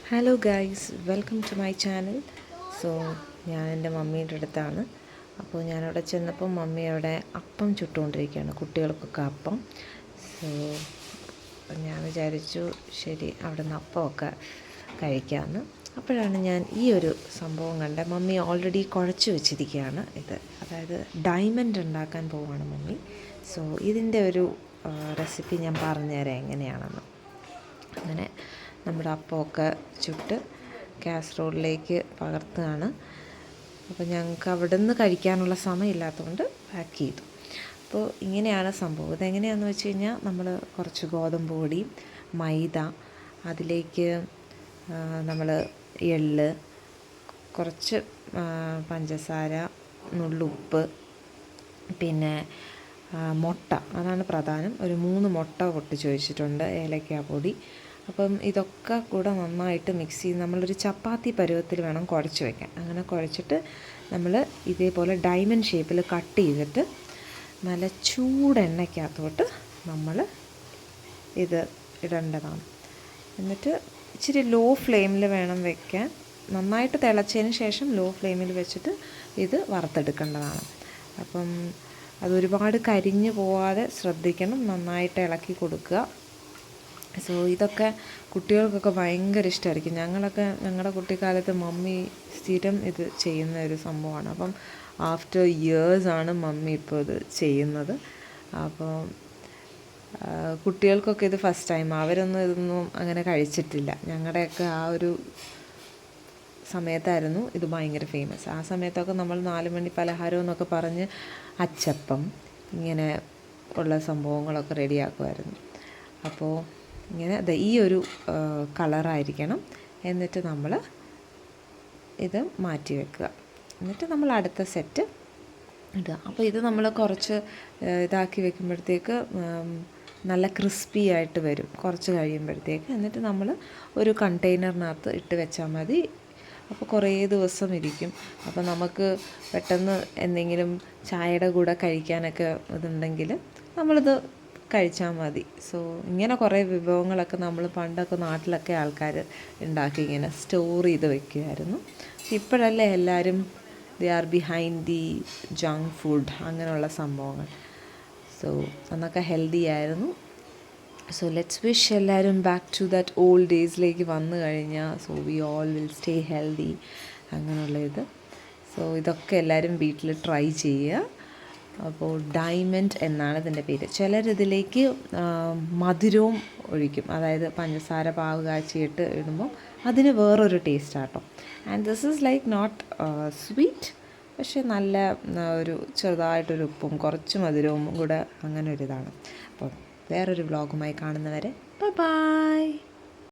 Hello guys, welcome to my channel. So ഞാൻ എൻ്റെ മമ്മീൻ്റെ അടുത്താണ്. അപ്പോൾ ഞാനവിടെ ചെന്നപ്പോൾ മമ്മി അവിടെ അപ്പം ചുട്ടുകൊണ്ടിരിക്കുകയാണ്, കുട്ടികൾക്കൊക്കെ അപ്പം. സോ ഞാൻ വിചാരിച്ചു ശരി അവിടെ നിന്ന് അപ്പമൊക്കെ കഴിക്കാമെന്ന്. അപ്പോഴാണ് ഞാൻ ഈ ഒരു സംഭവം കണ്ടത്. മമ്മി ഓൾറെഡി കുഴച്ച് വെച്ചിരിക്കുകയാണ് ഇത്, അതായത് ഡയമണ്ട് ഉണ്ടാക്കാൻ പോവുകയാണ് മമ്മി. സോ ഇതിൻ്റെ ഒരു റെസിപ്പി ഞാൻ പറഞ്ഞുതരാം എങ്ങനെയാണെന്ന്. അങ്ങനെ നമ്മുടെ അപ്പമൊക്കെ ചുട്ട് കാസറോളിലേക്ക് പകർത്തുകയാണ്. അപ്പോൾ ഞങ്ങൾക്ക് അവിടെ നിന്ന് കഴിക്കാനുള്ള സമയമില്ലാത്തതുകൊണ്ട് പാക്ക് ചെയ്തു. അപ്പോൾ ഇങ്ങനെയാണ് സംഭവം. ഇതെങ്ങനെയാണെന്ന് വെച്ച് കഴിഞ്ഞാൽ നമ്മൾ കുറച്ച് ഗോതമ്പ് പൊടി, മൈദ, അതിലേക്ക് നമ്മൾ എള്ള്, കുറച്ച് പഞ്ചസാര, നുള്ളുപ്പ്, പിന്നെ മുട്ട, അതാണ് പ്രധാനം. ഒരു 3 മുട്ട പൊട്ടിച്ച് വെച്ചിട്ടുണ്ട്, ഏലക്കാപ്പൊടി. അപ്പം ഇതൊക്കെ കൂടെ നന്നായിട്ട് മിക്സ് ചെയ്ത് നമ്മളൊരു ചപ്പാത്തി പരുവത്തിൽ വേണം കുഴച്ച് വയ്ക്കാൻ. അങ്ങനെ കുഴച്ചിട്ട് നമ്മൾ ഇതേപോലെ ഡയമണ്ട് ഷേപ്പിൽ കട്ട് ചെയ്തിട്ട് നല്ല ചൂടെണ്ണയ്ക്കകത്തോട്ട് നമ്മൾ ഇത് ഇടേണ്ടതാണ്. എന്നിട്ട് ഇച്ചിരി ലോ ഫ്ലെയിമിൽ വേണം വയ്ക്കാൻ. നന്നായിട്ട് തിളച്ചതിന് ശേഷം ലോ ഫ്ലെയിമിൽ വെച്ചിട്ട് ഇത് വറുത്തെടുക്കേണ്ടതാണ്. അപ്പം അതൊരുപാട് കരിഞ്ഞു പോവാതെ ശ്രദ്ധിക്കണം, നന്നായിട്ട് ഇളക്കി കൊടുക്കുക. സോ ഇതൊക്കെ കുട്ടികൾക്കൊക്കെ ഭയങ്കര ഇഷ്ടമായിരിക്കും. ഞങ്ങളുടെ കുട്ടിക്കാലത്ത് മമ്മി സ്ഥിരം ഇത് ചെയ്യുന്ന ഒരു സംഭവമാണ്. അപ്പം ആഫ്റ്റർ ഇയേഴ്സാണ് മമ്മി ഇപ്പോൾ ഇത് ചെയ്യുന്നത്. അപ്പോൾ കുട്ടികൾക്കൊക്കെ ഇത് ഫസ്റ്റ് ടൈം. അവരൊന്നും ഇതൊന്നും അങ്ങനെ കഴിച്ചിട്ടില്ല. ഞങ്ങളുടെയൊക്കെ ആ ഒരു സമയത്തായിരുന്നു ഇത് ഭയങ്കര ഫേമസ്. ആ സമയത്തൊക്കെ നമ്മൾ 4 മണി പലഹാരം എന്നൊക്കെ പറഞ്ഞ് അച്ചപ്പം ഇങ്ങനെ ഉള്ള സംഭവങ്ങളൊക്കെ റെഡിയാക്കുമായിരുന്നു. അപ്പോൾ ഇങ്ങനെ ഈ ഒരു കളറായിരിക്കണം. എന്നിട്ട് നമ്മൾ ഇത് മാറ്റി വെക്കുക. എന്നിട്ട് നമ്മൾ അടുത്ത സെറ്റ് ഇടുക. അപ്പോൾ ഇത് നമ്മൾ കുറച്ച് ഇതാക്കി വെക്കുമ്പോഴത്തേക്ക് നല്ല ക്രിസ്പി ആയിട്ട് വരും കുറച്ച് കഴിയുമ്പോഴത്തേക്ക്. എന്നിട്ട് നമ്മൾ ഒരു കണ്ടെയ്നറിനകത്ത് ഇട്ട് വെച്ചാൽ മതി. അപ്പോൾ കുറേ ദിവസം ഇരിക്കും. അപ്പോൾ നമുക്ക് പെട്ടെന്ന് എന്തെങ്കിലും ചായയുടെ കൂടെ കഴിക്കാനൊക്കെ ഇതുണ്ടെങ്കിൽ നമ്മളിത് കഴിച്ചാൽ മതി. സോ ഇങ്ങനെ കുറേ വിഭവങ്ങളൊക്കെ നമ്മൾ പണ്ടൊക്കെ നാട്ടിലൊക്കെ ആൾക്കാർ ഉണ്ടാക്കി ഇങ്ങനെ സ്റ്റോർ ചെയ്ത് വെക്കുമായിരുന്നു. ഇപ്പോഴല്ലേ എല്ലാവരും they are behind the junk food, അങ്ങനെയുള്ള സംഭവങ്ങൾ. സോ അന്നൊക്കെ ഹെൽത്തി ആയിരുന്നു. സോ ലെറ്റ്സ് വിഷ് എല്ലാവരും ബാക്ക് ടു ദാറ്റ് ഓൾഡ് ഡേയ്സിലേക്ക് വന്നു കഴിഞ്ഞാൽ so we all will stay healthy, അങ്ങനെയുള്ള ഇത്. സോ ഇതൊക്കെ എല്ലാവരും വീട്ടിൽ ട്രൈ ചെയ്യുക. അപ്പോൾ ഡയമണ്ട് എന്നാണ് ഇതിൻ്റെ പേര്. ചിലരിതിലേക്ക് മധുരവും ഒഴിക്കും, അതായത് പഞ്ചസാര പാവ് കാച്ചിയിട്ട് ഇടുമ്പം അതിന് വേറൊരു ടേസ്റ്റ് ആട്ടോ. And this is like not sweet, പക്ഷേ നല്ല ഒരു ചെറുതായിട്ടൊരു ഉപ്പും കുറച്ച് മധുരവും കൂടെ, അങ്ങനെ ഒരിതാണ്. അപ്പം വേറൊരു വ്ളോഗുമായി കാണുന്നവരെ ബൈ.